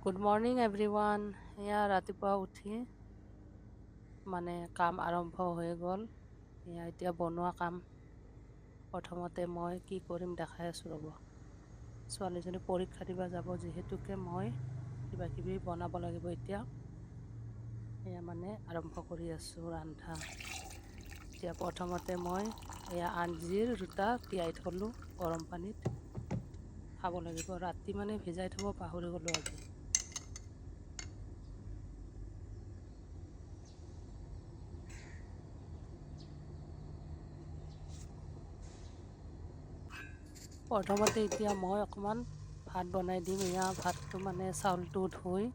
Good morning everyone. এয়া ৰাতিপুৱা উঠি কাম আৰম্ভ হৈ গ'ল। এয়া এতিয়া বনোৱা কাম। প্ৰথমতে মই কি কৰিম দেখাই আছোঁ ৰ'ব। ছোৱালীজনী পৰীক্ষা দিব যাব, যিহেতুকে মই কিবাকিবি বনাব লাগিব এতিয়া। এয়া আৰম্ভ কৰি আছোঁ ৰন্ধা। এতিয়া প্ৰথমতে মই এয়া আঞ্জিৰ দুটা তিয়াই থ'লোঁ গৰম পানীত। খাব লাগিব, ৰাতি ভিজাই থ'ব পাহৰি গ'লোঁ আজি। প্ৰথমতে এতিয়া মই অকণমান ভাত বনাই দিম। এয়া ভাতটো চাউলটো ধুই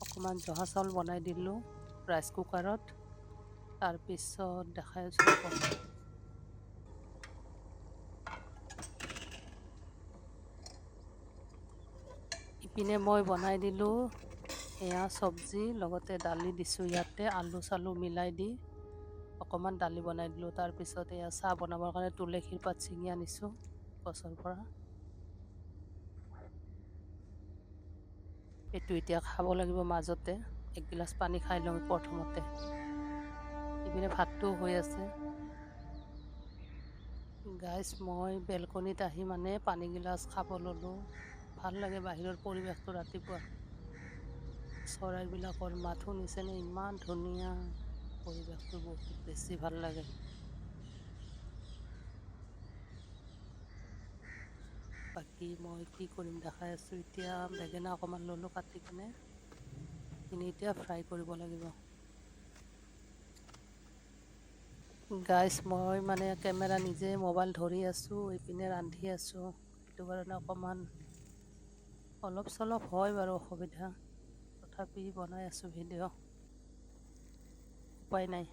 অকণমান জহা চাউল বনাই দিলোঁ ৰাইচ কুকাৰত। তাৰপিছত দেখাই আছোঁ ৰ'ব। ইপিনে মই বনাই দিলোঁ এয়া চব্জি, লগতে দালি দিছোঁ ইয়াতে। আলু চালু মিলাই দি অকণমান দালি বনাই দিলোঁ। তাৰপিছত এয়া চাহ বনাবৰ কাৰণে তুলসীৰ পাত ছিঙি আনিছোঁ গছৰ পৰা। এইটো এতিয়া খাব লাগিব মাজতে। এগিলাচ পানী খাই লওঁ প্ৰথমতে। ইপিনে ভাতটোও হৈ আছে। গাইজ, মই বেলকনিত আহি পানীগিলাচ খাব ল'লোঁ। ভাল লাগে বাহিৰৰ পৰিৱেশটো ৰাতিপুৱা। চৰাইবিলাকৰ মাত শুনিছেনে? ইমান ধুনীয়া পৰিৱেশটো, বহুত বেছি ভাল লাগে। বাকী মই কি কৰিম দেখাই আছোঁ। এতিয়া বেঙেনা অকণমান ল'লোঁ কাটি কিনে। এইখিনি এতিয়া ফ্ৰাই কৰিব লাগিব। গাইজ, মই কেমেৰা নিজে মোবাইল ধৰি আছোঁ, এইপিনে ৰান্ধি আছোঁ। সেইটো কাৰণে অকণমান অলপ চলপ হয় বাৰু অসুবিধা। তথাপি বনাই আছোঁ ভিডিঅ'। উপায় নাই।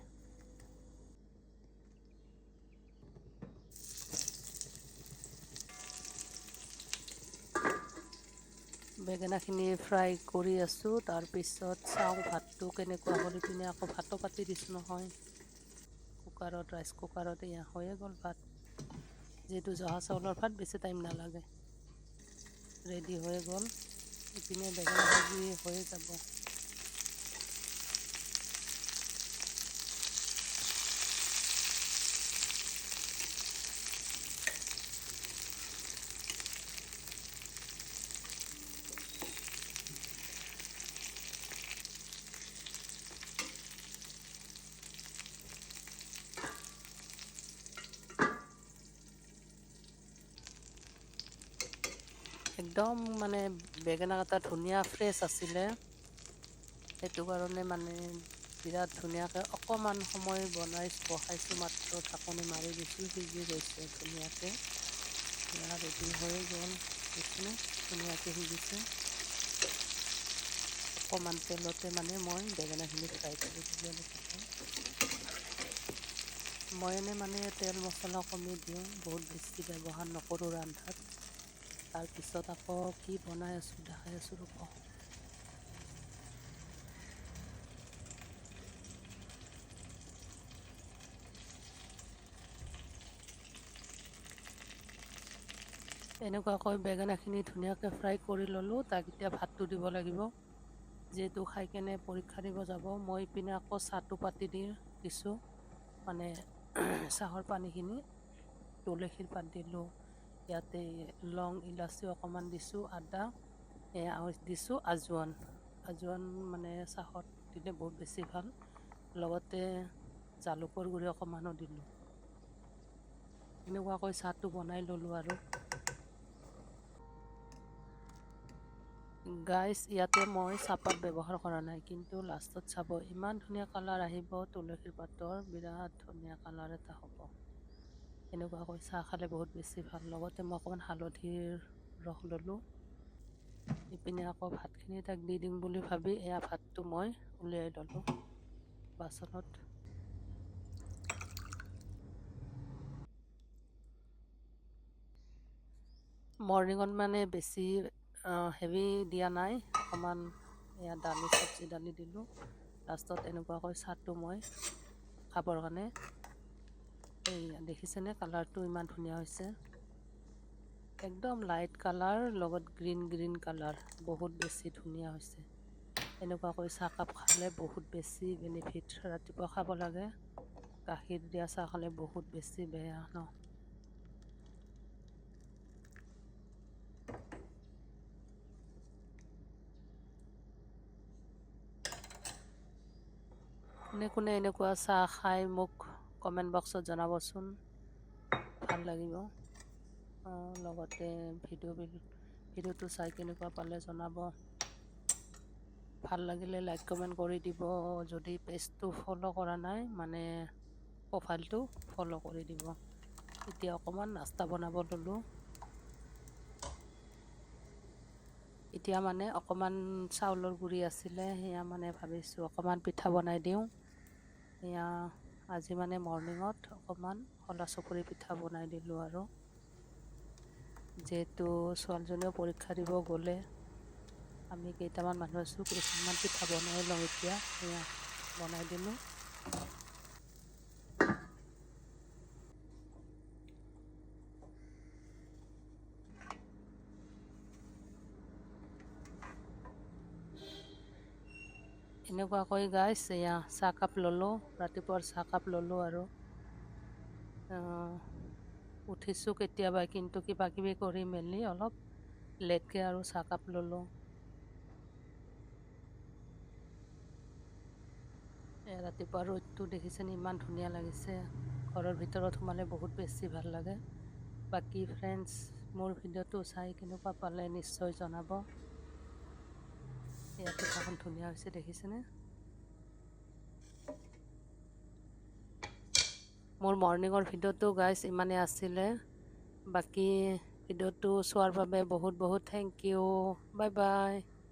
বেঙেনাখিনি ফ্ৰাই কৰি আছোঁ। তাৰপিছত চাওঁ ভাতটো কেনেকুৱা হ'ল। ইপিনে আকৌ ভাতো পাতি দিছোঁ নহয় কুকাৰত, ৰাইচ কুকাৰত। এয়া হৈয়ে গ'ল ভাত। যিহেতু জহা চাউলৰ ভাত, বেছি টাইম নালাগে। ৰেডি হৈ গ'ল। ইপিনে বেঙেনা ভাজি হৈয়ে যাব। একদম বেঙেনা কেইটা ধুনীয়া ফ্ৰেছ আছিলে। সেইটো কাৰণে বিৰাট ধুনীয়াকৈ অকণমান সময় বহাইছোঁ মাত্ৰ। ঢাকনি মাৰি দিছোঁ, সিজি গৈছে ধুনীয়াকৈ। এয়া ৰেডি হৈ গ'ল। দেখিছেনে ধুনীয়াকৈ সিজিছে। অকণমান তেলতে মই বেঙেনাখিনি ফ্ৰাই কৰি দিলোঁ এনেকুৱাকৈ। মই তেল মছলা কমি দিওঁ, বহুত বেছি ব্যৱহাৰ নকৰোঁ ৰন্ধাত। তাৰপিছত আকৌ কি বনাই আছোঁ দেখাই আছোঁ ৰ'ব। এনেকুৱাকৈ বেঙেনাখিনি ধুনীয়াকৈ ফ্ৰাই কৰি ল'লোঁ। তাক এতিয়া ভাতটো দিব লাগিব। যিহেতু খাই কেনে পৰীক্ষা দিব যাব। মই ইপিনে আকৌ চাহটো পাতি দিছোঁ। চাহৰ পানীখিনি তুলসীৰ পাত দিলোঁ। ইয়াতে লং, ইলাচি অকণমান দিছোঁ, আদা দিছোঁ, আজৱাইন চাহত দিলে বহুত বেছি ভাল। লগতে জালুকৰ গুড়ি অকণমানো দিলোঁ। এনেকুৱাকৈ চাহটো বনাই ল'লোঁ আৰু। গাইজ, ইয়াতে মই চাহপাত ব্যৱহাৰ কৰা নাই, কিন্তু লাষ্টত চাব ইমান ধুনীয়া কালাৰ আহিব তুলসীৰ পাতৰ। বিৰাট ধুনীয়া কালাৰ এটা হ'ব। এনেকুৱাকৈ চাহ খালে বহুত বেছি ভাল। লগতে মই অকণমান হালধিৰ ৰস ল'লোঁ। ইপিনে আকৌ ভাতখিনি তাক দি দিম বুলি ভাবি এয়া ভাতটো মই উলিয়াই ল'লোঁ বাচনত। মৰ্ণিঙত বেছি হেভি দিয়া নাই। অকণমান এয়া চব্জি দালি দিলোঁ। লাষ্টত এনেকুৱাকৈ চাহটো মই খাবৰ কাৰণে। দেখিছেনে কালাৰটো ইমান ধুনীয়া হৈছে। একদম লাইট কালাৰ লগত গ্ৰীণ কালাৰ, বহুত বেছি ধুনীয়া হৈছে। এনেকুৱাকৈ চাহকাপ খালে বহুত বেছি বেনিফিট। ৰাতিপুৱা খাব লাগে। গাখীৰ দিয়া চাহ খালে বহুত বেছি বেয়া ন। কোনে কোনে এনেকুৱা চাহ খাই মোক কমেণ্ট বক্সত জনাবচোন, ভাল লাগিব। লগতে ভিডিঅ'টো চাই কেনেকুৱা পালে জনাব। ভাল লাগিলে লাইক কমেণ্ট কৰি দিব। যদি পেজটো ফ'ল' কৰা নাই মানে প্ৰফাইলটো ফ'ল' কৰি দিব। এতিয়া অকণমান নাস্তা বনাব ল'লোঁ। এতিয়া মানে অকণমান চাউলৰ গুড়ি আছিলে, সেয়া মানে ভাবিছোঁ অকণমান পিঠা বনাই দিওঁ। সেয়া আজি মানে মৰ্ণিঙত অকণমান খলা চপুৰি পিঠা বনাই দিলোঁ আৰু। যিহেতু ছোৱালীজনীও পৰীক্ষা দিব গ'লে, আমি কেইটামান মানুহ আছোঁ, কেইটামান পিঠা বনাই লওঁ এতিয়া। সেয়া বনাই দিলোঁ। এনেকুৱাকৈ গাইছ এয়া চাহকাপ ল'লোঁ, ৰাতিপুৱাৰ চাহকাপ ল'লোঁ আৰু উঠিছোঁ কেতিয়াবা, কিন্তু কিবা কিবি কৰি মেলি অলপ লেটকৈ আৰু চাহকাপ ল'লোঁ। ৰাতিপুৱা ৰ'দটো দেখিছেনে ইমান ধুনীয়া লাগিছে। ঘৰৰ ভিতৰত সোমালে বহুত বেছি ভাল লাগে। বাকী ফ্ৰেণ্ডছ, মোৰ ভিডিঅ'টো চাই কেনেকুৱা পালে নিশ্চয় জনাব। এয়া পিঠাখন ধুনীয়া হৈছে দেখিছেনে। মোৰ মৰ্ণিঙৰ ভিডিঅ'টো গাইজ ইমানেই আছিলে। বাকী ভিডিঅ'টো চোৱাৰ বাবে বহুত বহুত থেংক ইউ। Bye bye.